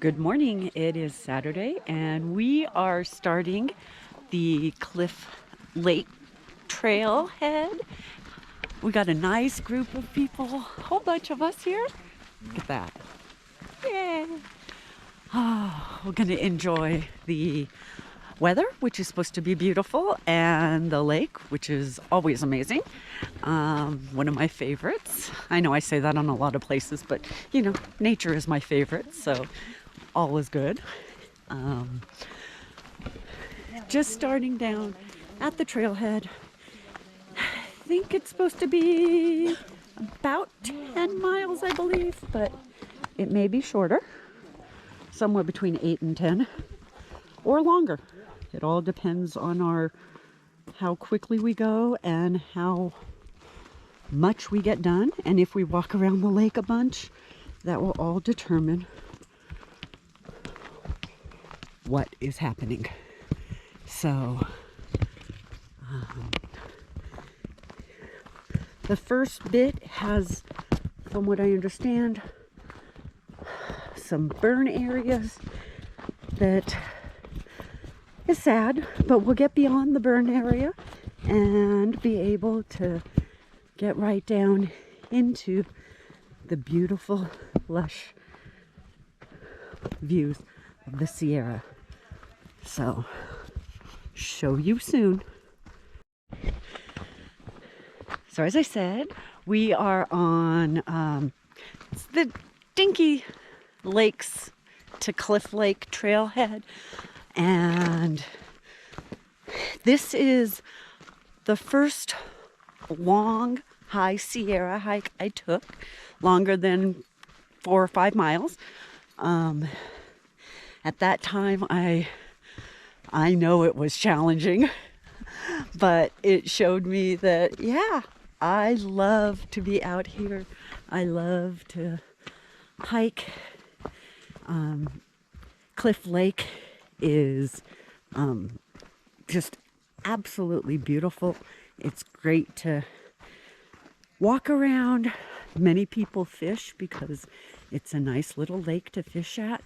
Good morning. It is Saturday and we are starting the Cliff Lake Trailhead. We got a nice group of people, a whole bunch of us here. Look at that. Yay. We're going to enjoy the weather, which is supposed to be beautiful, and the lake, which is always amazing. One of my favorites. I know I say that on a lot of places, but you know, nature is my favorite, so all is good. Just starting down at the trailhead. I think it's supposed to be about 10 miles, I believe, but it may be shorter. Somewhere between 8 and 10 or longer. It all depends on how quickly we go and how much we get done. And if we walk around the lake a bunch, that will all determine what is happening. So the first bit has, from what I understand, some burn areas that is sad, but we'll get beyond the burn area and be able to get right down into the beautiful, lush views of the Sierra. So, show you soon. So as I said, we are on it's the Dinkey Lakes to Cliff Lake Trailhead, and this is the first long high Sierra hike I took, longer than 4 or 5 miles. At that time, I know it was challenging, but it showed me that, yeah, I love to be out here. I love to hike. Cliff Lake is just absolutely beautiful. It's great to walk around. Many people fish because it's a nice little lake to fish at.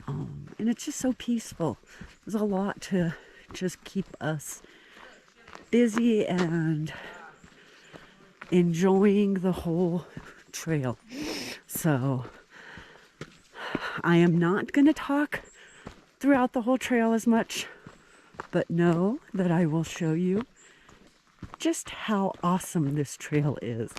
And it's just so peaceful. There's a lot to just keep us busy and enjoying the whole trail. So I am not going to talk throughout the whole trail as much, but know that I will show you just how awesome this trail is.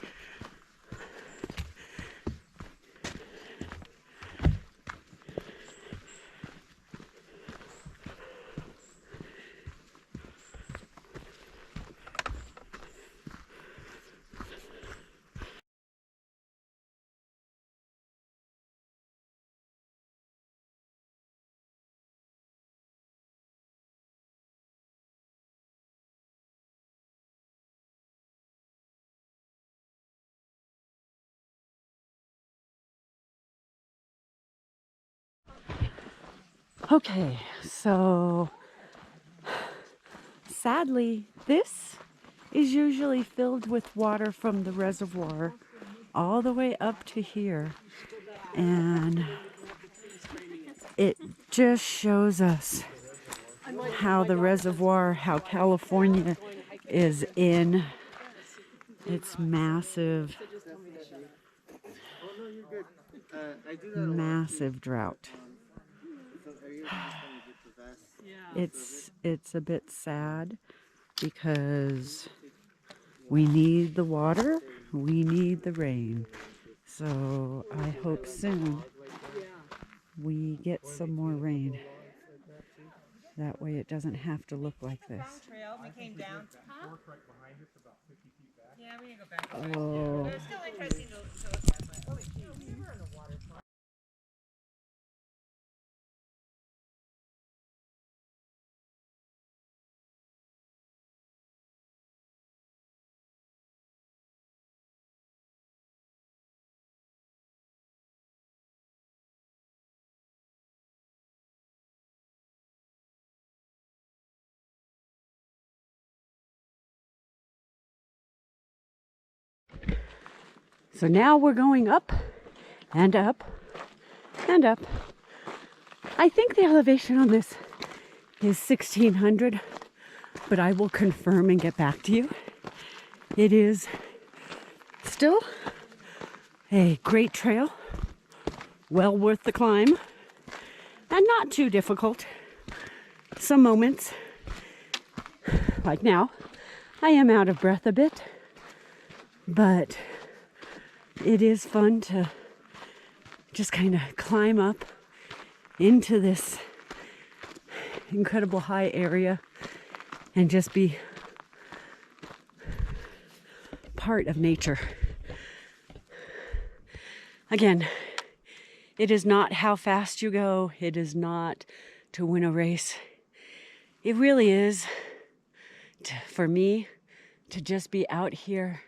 Okay, so sadly, this is usually filled with water from the reservoir all the way up to here. And it just shows us how the reservoir, how California is in its massive drought. It's a bit sad because we need the water, we need the rain. So I hope soon we get some more rain. That way it doesn't have to look like this. We came down. Yeah, we didn't go back. Oh. But it was still interesting to look at. But we were in the water. So now we're going up and up and up I think the elevation on this is 1600, but I will confirm and get back to you. It is still a great trail, well worth the climb, and not too difficult. Some moments, like now, I am out of breath a bit, but it is fun to just kind of climb up into this incredible high area and just be part of nature. Again, it is not how fast you go. It is not to win a race. It really is, for me, to just be out here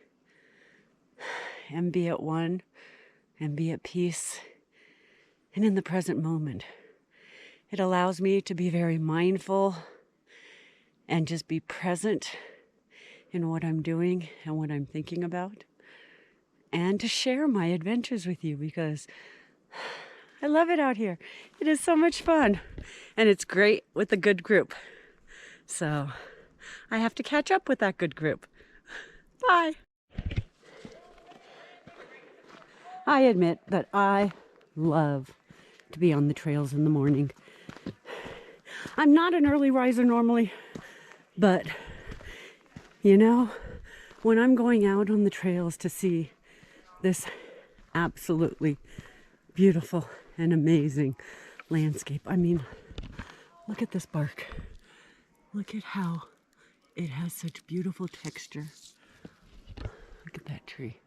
and be at one and be at peace and in the present moment. It allows me to be very mindful and just be present in what I'm doing and what I'm thinking about, and to share my adventures with you, because I love it out here. It is so much fun, and it's great with a good group. So I have to catch up with that good group. Bye. I admit that I love to be on the trails in the morning. I'm not an early riser normally, but you know, when I'm going out on the trails to see this absolutely beautiful and amazing landscape, I mean, look at this bark. Look at how it has such beautiful texture. Look at that tree.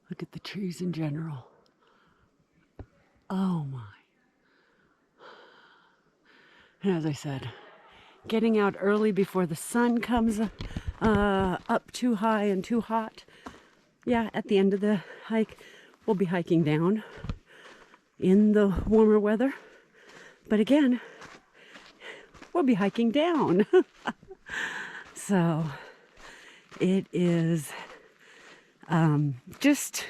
Look at the trees in general. Oh my. And as I said, getting out early before the sun comes up too high and too hot. Yeah, at the end of the hike, we'll be hiking down in the warmer weather. But again, we'll be hiking down. So it is just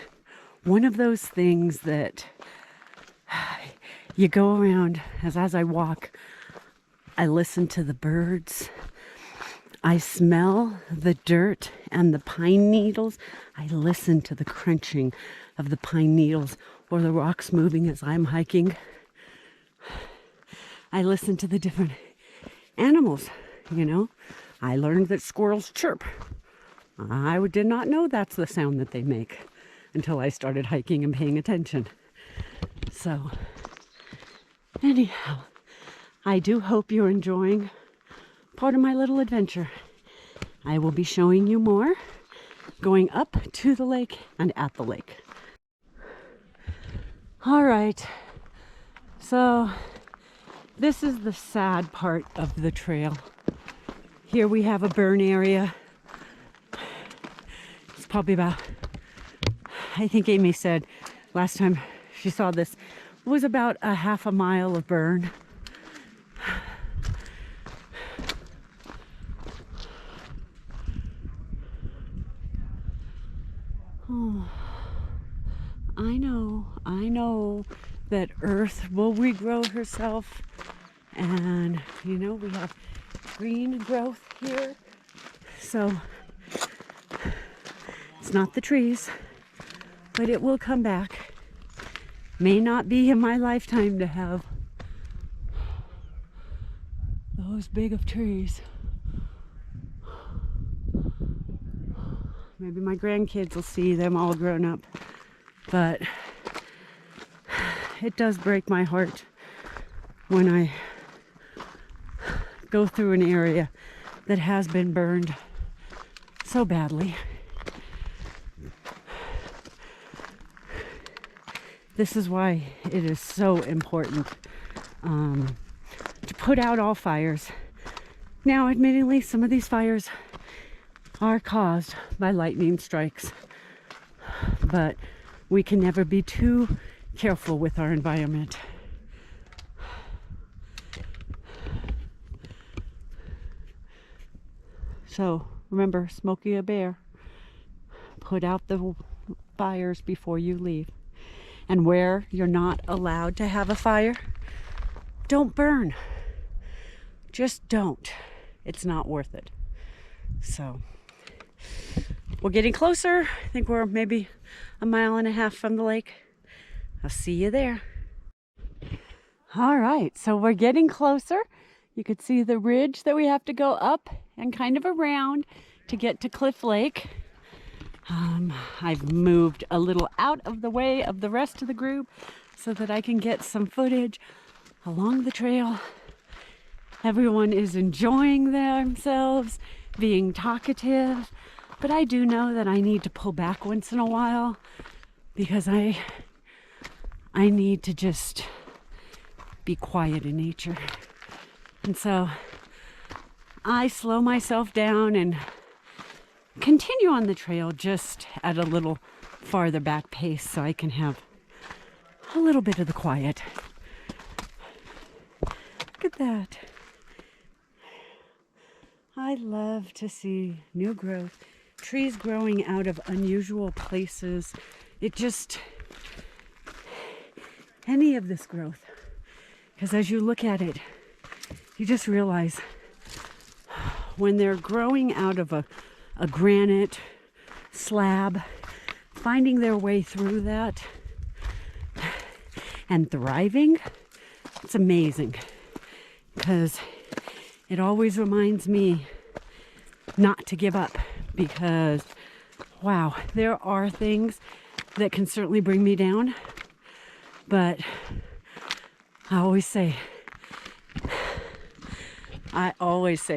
one of those things that you go around, as I walk, I listen to the birds. I smell the dirt and the pine needles. I listen to the crunching of the pine needles or the rocks moving as I'm hiking. I listen to the different animals, you know. I learned that squirrels chirp. I did not know that's the sound that they make until I started hiking and paying attention. So, anyhow, I do hope you're enjoying part of my little adventure. I will be showing you more going up to the lake and at the lake. All right, so this is the sad part of the trail. Here we have a burn area. It's probably about, I think Amy said last time she saw this, was about a half a mile of burn. Oh, I know that Earth will regrow herself, and you know, we have green growth here, so it's not the trees, but it will come back. May not be in my lifetime to have those big of trees. Maybe my grandkids will see them all grown up, but it does break my heart when I go through an area that has been burned so badly. This is why it is so important to put out all fires. Now, admittedly, some of these fires are caused by lightning strikes, but we can never be too careful with our environment. So remember, Smokey a Bear, put out the fires before you leave. And where you're not allowed to have a fire, don't burn. Just don't. It's not worth it. So we're getting closer. I think we're maybe 1.5 miles from the lake. I'll see you there. All right, so we're getting closer. You could see the ridge that we have to go up and kind of around to get to Cliff Lake. I've moved a little out of the way of the rest of the group so that I can get some footage along the trail. Everyone is enjoying themselves, being talkative, but I do know that I need to pull back once in a while because I need to just be quiet in nature. And so I slow myself down and continue on the trail just at a little farther back pace so I can have a little bit of the quiet. Look at that. I love to see new growth, trees growing out of unusual places. It just, any of this growth, because as you look at it, you just realize when they're growing out of a granite slab, finding their way through that and thriving, it's amazing, because it always reminds me not to give up, because wow, there are things that can certainly bring me down, but I always say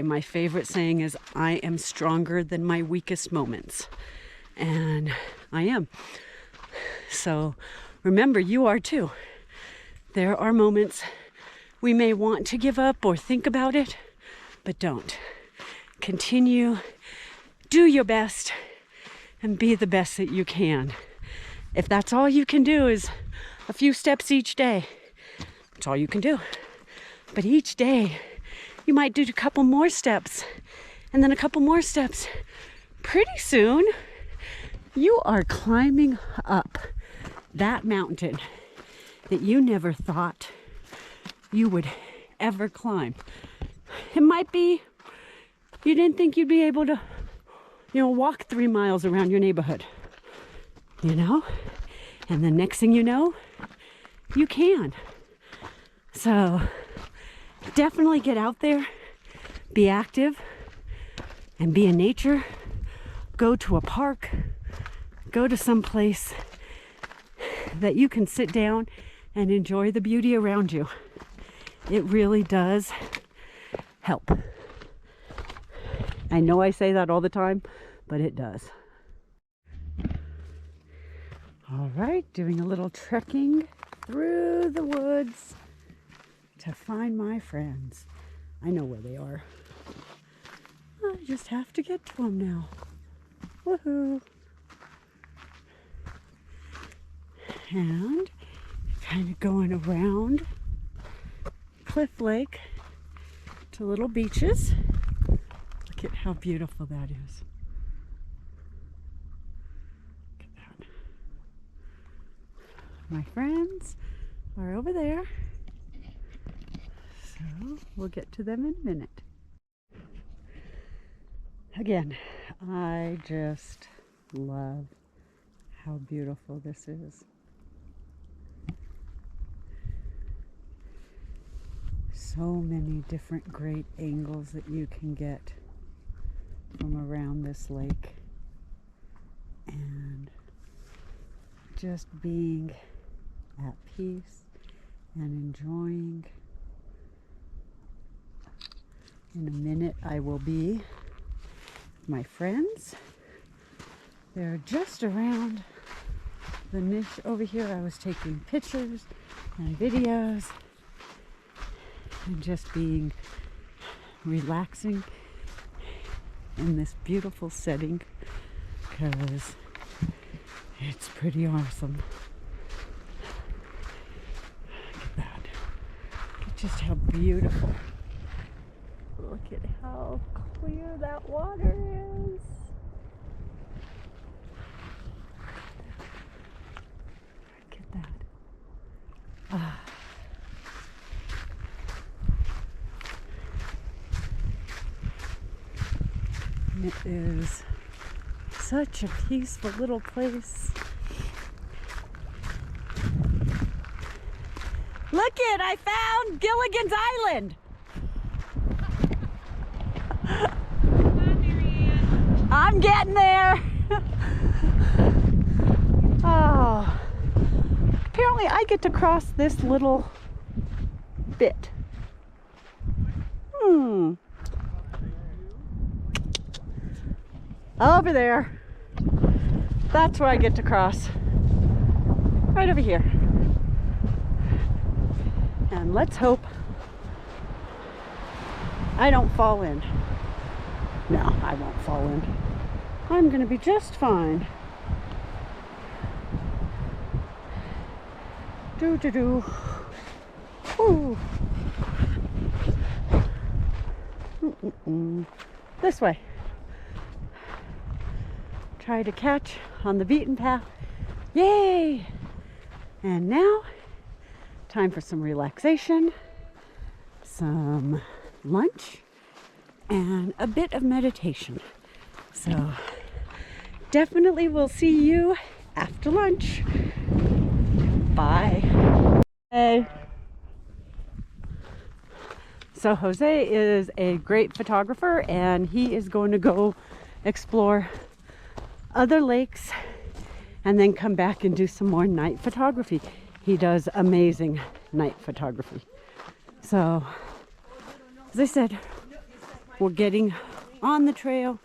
my favorite saying is, I am stronger than my weakest moments. And I am. So remember, you are too. There are moments we may want to give up or think about it, but don't. Continue, do your best, and be the best that you can. If that's all you can do is a few steps each day, that's all you can do. But each day, you might do a couple more steps, and then a couple more steps. Pretty soon, you are climbing up that mountain that you never thought you would ever climb. It might be you didn't think you'd be able to, walk 3 miles around your neighborhood, and the next thing you know, you can. So definitely get out there, be active, and be in nature. Go to a park, go to some place that you can sit down and enjoy the beauty around you. It really does help. I know I say that all the time, but it does. All right, doing a little trekking through the woods to find my friends. I know where they are. I just have to get to them now. Woohoo! And kind of going around Cliff Lake to little beaches. Look at how beautiful that is. Look at that. My friends are over there. So we'll get to them in a minute. Again, I just love how beautiful this is. So many different great angles that you can get from around this lake. And just being at peace and enjoying. In a minute, I will be with my friends. They're just around the niche over here. I was taking pictures and videos and just being relaxing in this beautiful setting because it's pretty awesome. Look at that. Look at just how beautiful. Look at how clear that water is. Look at that. It is such a peaceful little place. Look it, I found Gilligan's Island. I'm getting there. Oh, apparently I get to cross this little bit. Over there. That's where I get to cross. Right over here. And let's hope I don't fall in. No, I won't fall in. I'm gonna be just fine. Do. Ooh. This way. Try to catch on the beaten path. Yay! And now, time for some relaxation, some lunch, and a bit of meditation. So, definitely we'll see you after lunch. Bye. Hey. So Jose is a great photographer and he is going to go explore other lakes and then come back and do some more night photography. He does amazing night photography. So, as I said, we're getting on the trail,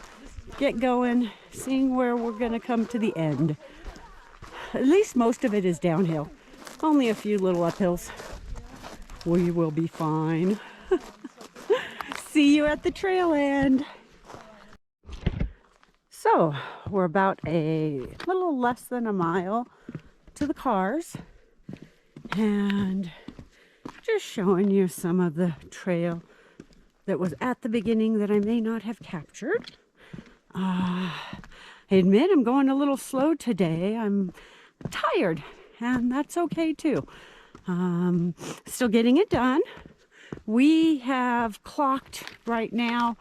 get going, seeing where we're gonna come to the end. At least most of it is downhill. Only a few little uphills. We will be fine. See you at the trail end. So, we're about a little less than a mile to the cars. And just showing you some of the trail that was at the beginning that I may not have captured. I admit I'm going a little slow today. I'm tired, and that's okay too. Still getting it done. We have clocked right now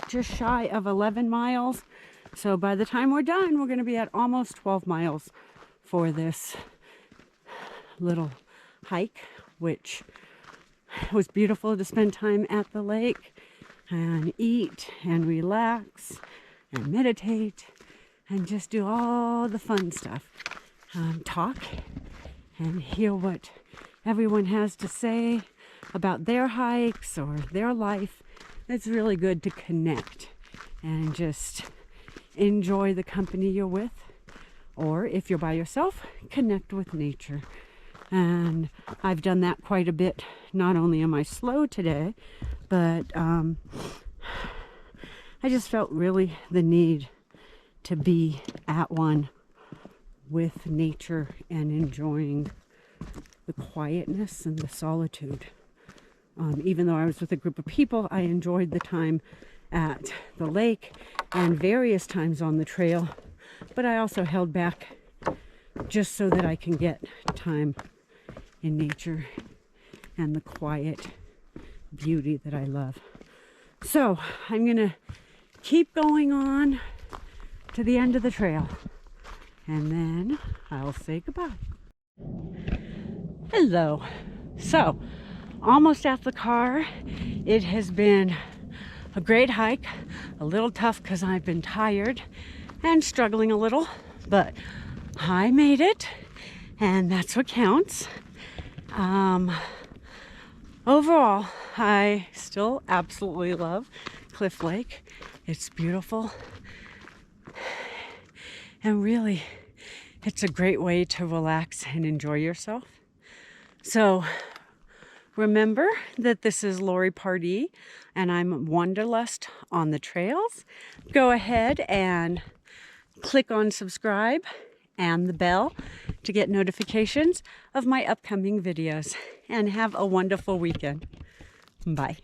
just shy of 11 miles. So by the time we're done, we're going to be at almost 12 miles for this little hike, which was beautiful to spend time at the lake and eat and relax and meditate and just do all the fun stuff. Talk and hear what everyone has to say about their hikes or their life. It's really good to connect and just enjoy the company you're with. Or if you're by yourself, connect with nature. And I've done that quite a bit. Not only am I slow today, but I just felt really the need to be at one with nature and enjoying the quietness and the solitude. Even though I was with a group of people, I enjoyed the time at the lake and various times on the trail, but I also held back just so that I can get time in nature and the quiet beauty that I love. So I'm gonna keep going on to the end of the trail and then I'll say goodbye. Hello. So almost at the car. It has been a great hike, a little tough because I've been tired and struggling a little, but I made it and that's what counts. Overall, I still absolutely love Cliff Lake. It's beautiful and really it's a great way to relax and enjoy yourself. So remember that this is Lori Pardee and I'm Wanderlust on the trails. Go ahead and click on subscribe and the bell to get notifications of my upcoming videos and have a wonderful weekend. Bye.